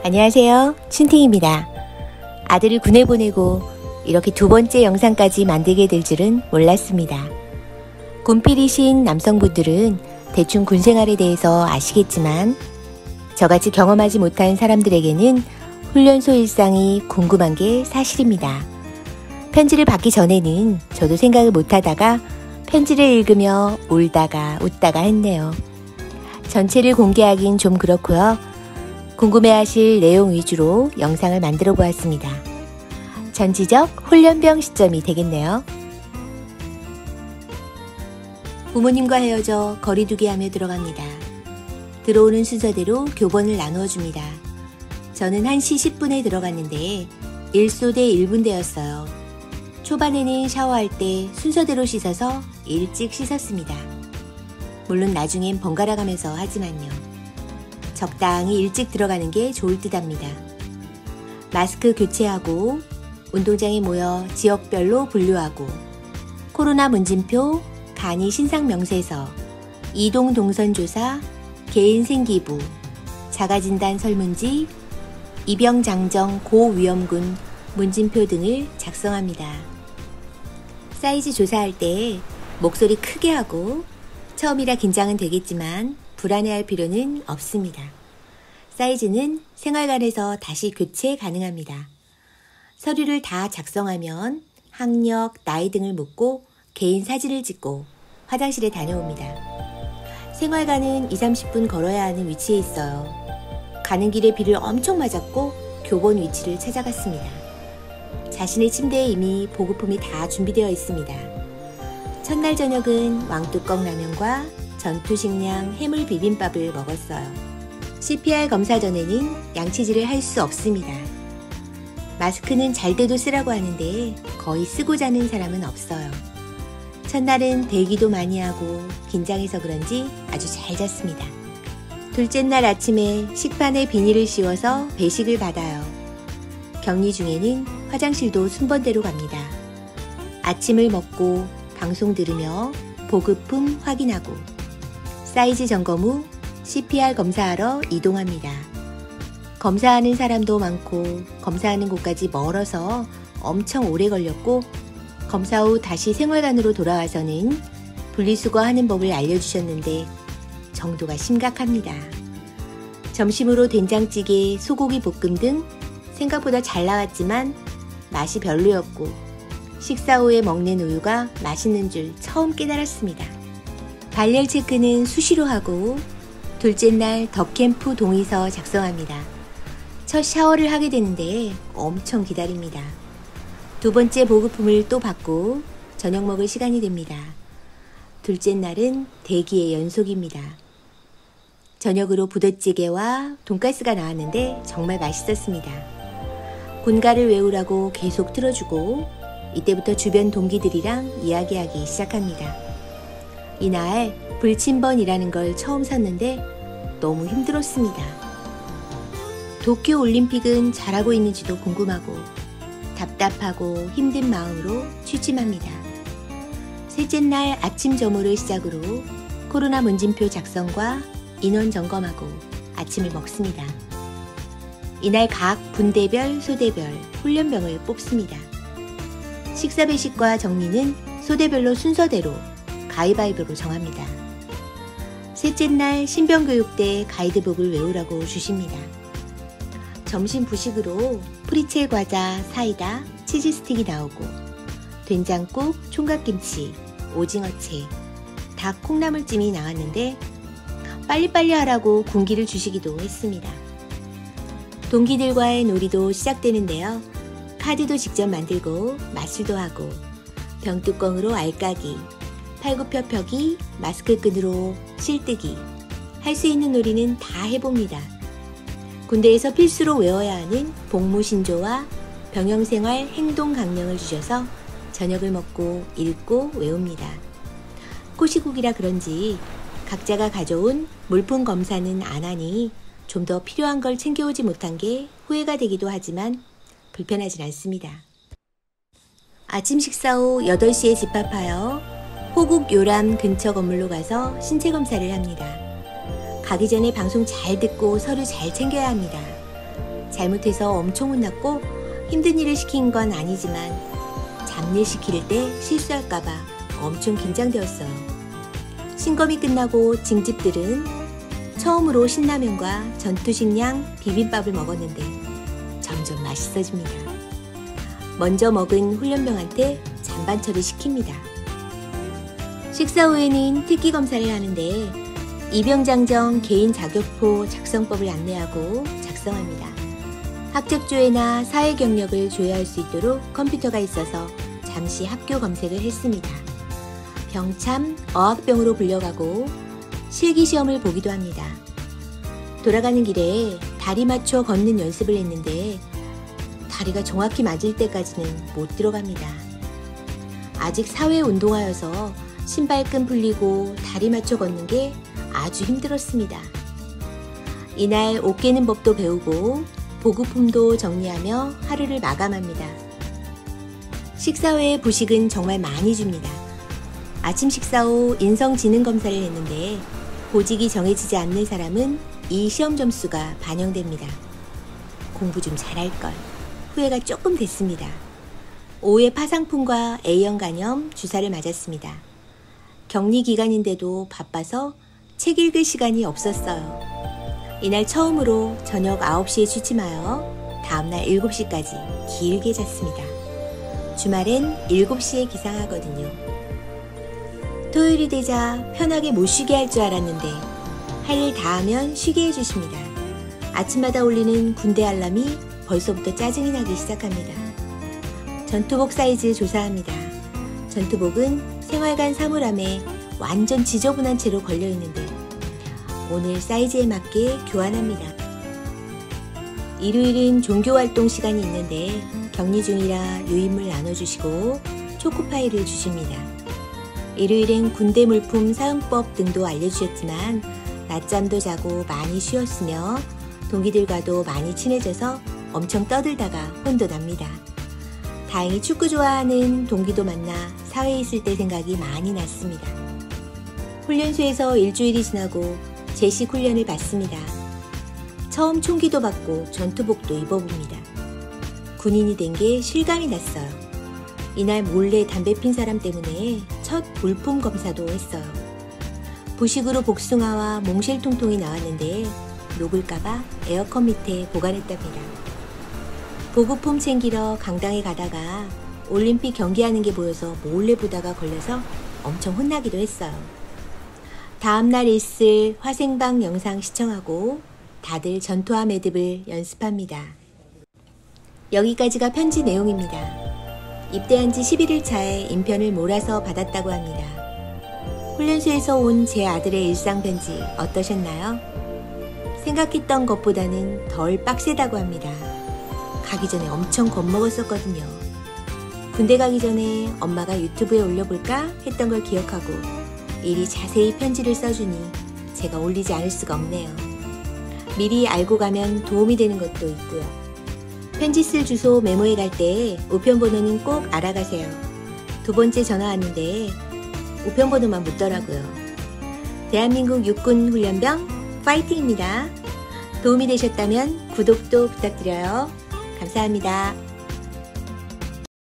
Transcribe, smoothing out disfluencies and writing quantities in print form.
안녕하세요. 춘팅입니다. 아들을 군에 보내고 이렇게 두 번째 영상까지 만들게 될 줄은 몰랐습니다. 군필이신 남성분들은 대충 군생활에 대해서 아시겠지만 저같이 경험하지 못한 사람들에게는 훈련소 일상이 궁금한 게 사실입니다. 편지를 받기 전에는 저도 생각을 못하다가 편지를 읽으며 울다가 웃다가 했네요. 전체를 공개하긴 좀 그렇고요. 궁금해하실 내용 위주로 영상을 만들어 보았습니다. 전지적 훈련병 시점이 되겠네요. 부모님과 헤어져 거리두기 하며 들어갑니다. 들어오는 순서대로 교번을 나누어 줍니다. 저는 1시 10분에 들어갔는데 1소대 1분대였어요. 초반에는 샤워할 때 순서대로 씻어서 일찍 씻었습니다. 물론 나중엔 번갈아 가면서 하지만요. 적당히 일찍 들어가는 게 좋을 듯합니다. 마스크 교체하고 운동장에 모여 지역별로 분류하고 코로나 문진표, 간이 신상명세서, 이동 동선조사, 개인 생기부, 자가진단 설문지, 입영장정 고위험군 문진표 등을 작성합니다. 사이즈 조사할 때 목소리 크게 하고 처음이라 긴장은 되겠지만 불안해할 필요는 없습니다. 사이즈는 생활관에서 다시 교체 가능합니다. 서류를 다 작성하면 학력, 나이 등을 묻고 개인 사진을 찍고 화장실에 다녀옵니다. 생활관은 20-30분 걸어야 하는 위치에 있어요. 가는 길에 비를 엄청 맞았고 교본 위치를 찾아갔습니다. 자신의 침대에 이미 보급품이 다 준비되어 있습니다. 첫날 저녁은 왕뚜껑 라면과 전투식량 해물 비빔밥을 먹었어요. CPR 검사 전에는 양치질을 할 수 없습니다. 마스크는 잘 때도 쓰라고 하는데 거의 쓰고 자는 사람은 없어요. 첫날은 대기도 많이 하고 긴장해서 그런지 아주 잘 잤습니다. 둘째 날 아침에 식판에 비닐을 씌워서 배식을 받아요. 격리 중에는 화장실도 순번대로 갑니다. 아침을 먹고 방송 들으며 보급품 확인하고 사이즈 점검 후 CPR 검사하러 이동합니다. 검사하는 사람도 많고 검사하는 곳까지 멀어서 엄청 오래 걸렸고 검사 후 다시 생활관으로 돌아와서는 분리수거하는 법을 알려주셨는데 정도가 심각합니다. 점심으로 된장찌개, 소고기 볶음 등 생각보다 잘 나왔지만 맛이 별로였고 식사 후에 먹는 우유가 맛있는 줄 처음 깨달았습니다. 발열 체크는 수시로 하고 둘째 날 덕캠프 동의서 작성합니다. 첫 샤워를 하게 되는데 엄청 기다립니다. 두 번째 보급품을 또 받고 저녁 먹을 시간이 됩니다. 둘째 날은 대기의 연속입니다. 저녁으로 부대찌개와 돈가스가 나왔는데 정말 맛있었습니다. 군가를 외우라고 계속 틀어주고 이때부터 주변 동기들이랑 이야기하기 시작합니다. 이날 불침번이라는 걸 처음 샀는데 너무 힘들었습니다. 도쿄올림픽은 잘하고 있는지도 궁금하고 답답하고 힘든 마음으로 취침합니다. 셋째 날 아침 점호를 시작으로 코로나 문진표 작성과 인원 점검하고 아침을 먹습니다. 이날 각 분대별, 소대별 훈련병을 뽑습니다. 식사 배식과 정리는 소대별로 순서대로 가위바위보로 정합니다. 셋째 날 신병교육대 가이드북을 외우라고 주십니다. 점심 부식으로 프리첼 과자, 사이다, 치즈 스틱이 나오고 된장국, 총각김치, 오징어채, 닭 콩나물찜이 나왔는데 빨리빨리 하라고 군기를 주시기도 했습니다. 동기들과의 놀이도 시작되는데요. 카드도 직접 만들고 마술도 하고 병뚜껑으로 알까기, 팔굽혀펴기, 마스크 끈으로 실뜨기, 할 수 있는 놀이는 다 해봅니다. 군대에서 필수로 외워야 하는 복무신조와 병영생활 행동강령을 주셔서 저녁을 먹고 읽고 외웁니다. 코시국이라 그런지 각자가 가져온 물품 검사는 안 하니 좀 더 필요한 걸 챙겨오지 못한 게 후회가 되기도 하지만 불편하진 않습니다. 아침 식사 후 8시에 집합하여 호국 요람 근처 건물로 가서 신체 검사를 합니다. 가기 전에 방송 잘 듣고 서류 잘 챙겨야 합니다. 잘못해서 엄청 혼났고 힘든 일을 시킨 건 아니지만 잡일 시킬 때 실수할까봐 엄청 긴장되었어요. 신검이 끝나고 징집들은 처음으로 신라면과 전투식량 비빔밥을 먹었는데 점점 맛있어집니다. 먼저 먹은 훈련병한테 잔반처를 시킵니다. 식사 후에는 특기 검사를 하는데 이병장정 개인 자격포 작성법을 안내하고 작성합니다. 학적 조회나 사회 경력을 조회할 수 있도록 컴퓨터가 있어서 잠시 학교 검색을 했습니다. 병참 어학병으로 불려가고 실기시험을 보기도 합니다. 돌아가는 길에 다리 맞춰 걷는 연습을 했는데 다리가 정확히 맞을 때까지는 못 들어갑니다. 아직 사회운동화여서 신발끈 풀리고 다리 맞춰 걷는 게 아주 힘들었습니다. 이날 옷 깨는 법도 배우고 보급품도 정리하며 하루를 마감합니다. 식사 후에 부식은 정말 많이 줍니다. 아침 식사 후 인성지능검사를 했는데 보직이 정해지지 않는 사람은 이 시험 점수가 반영됩니다. 공부 좀 잘할걸. 후회가 조금 됐습니다. 오후에 파상풍과 A형 간염 주사를 맞았습니다. 격리 기간인데도 바빠서 책 읽을 시간이 없었어요. 이날 처음으로 저녁 9시에 취침하여 다음날 7시까지 길게 잤습니다. 주말엔 7시에 기상하거든요. 토요일이 되자 편하게 못 쉬게 할 줄 알았는데 할 일 다 하면 쉬게 해주십니다. 아침마다 울리는 군대 알람이 벌써부터 짜증이 나기 시작합니다. 전투복 사이즈 조사합니다. 전투복은 생활관 사물함에 완전 지저분한 채로 걸려있는데 오늘 사이즈에 맞게 교환합니다. 일요일은 종교활동 시간이 있는데 격리 중이라 유인물 나눠주시고 초코파이를 주십니다. 일요일엔 군대 물품 사용법 등도 알려주셨지만 낮잠도 자고 많이 쉬었으며 동기들과도 많이 친해져서 엄청 떠들다가 혼도 납니다. 다행히 축구 좋아하는 동기도 만나 사회에 있을 때 생각이 많이 났습니다. 훈련소에서 일주일이 지나고 제식 훈련을 받습니다. 처음 총기도 받고 전투복도 입어봅니다. 군인이 된 게 실감이 났어요. 이날 몰래 담배 핀 사람 때문에 첫 물품 검사도 했어요. 부식으로 복숭아와 몽쉘통통이 나왔는데 녹을까봐 에어컨 밑에 보관했답니다. 보급품 챙기러 강당에 가다가 올림픽 경기하는 게 보여서 몰래 보다가 걸려서 엄청 혼나기도 했어요. 다음날 있을 화생방 영상 시청하고 다들 전투화 매듭을 연습합니다. 여기까지가 편지 내용입니다. 입대한 지 11일 차에 인편을 몰아서 받았다고 합니다. 훈련소에서 온 제 아들의 일상 편지 어떠셨나요? 생각했던 것보다는 덜 빡세다고 합니다. 가기 전에 엄청 겁먹었었거든요. 군대 가기 전에 엄마가 유튜브에 올려볼까 했던 걸 기억하고 미리 자세히 편지를 써주니 제가 올리지 않을 수가 없네요. 미리 알고 가면 도움이 되는 것도 있고요. 편지 쓸 주소 메모해 갈 때 우편번호는 꼭 알아가세요. 두 번째 전화 왔는데 우편번호만 묻더라고요. 대한민국 육군 훈련병 파이팅입니다. 도움이 되셨다면 구독도 부탁드려요. 감사합니다.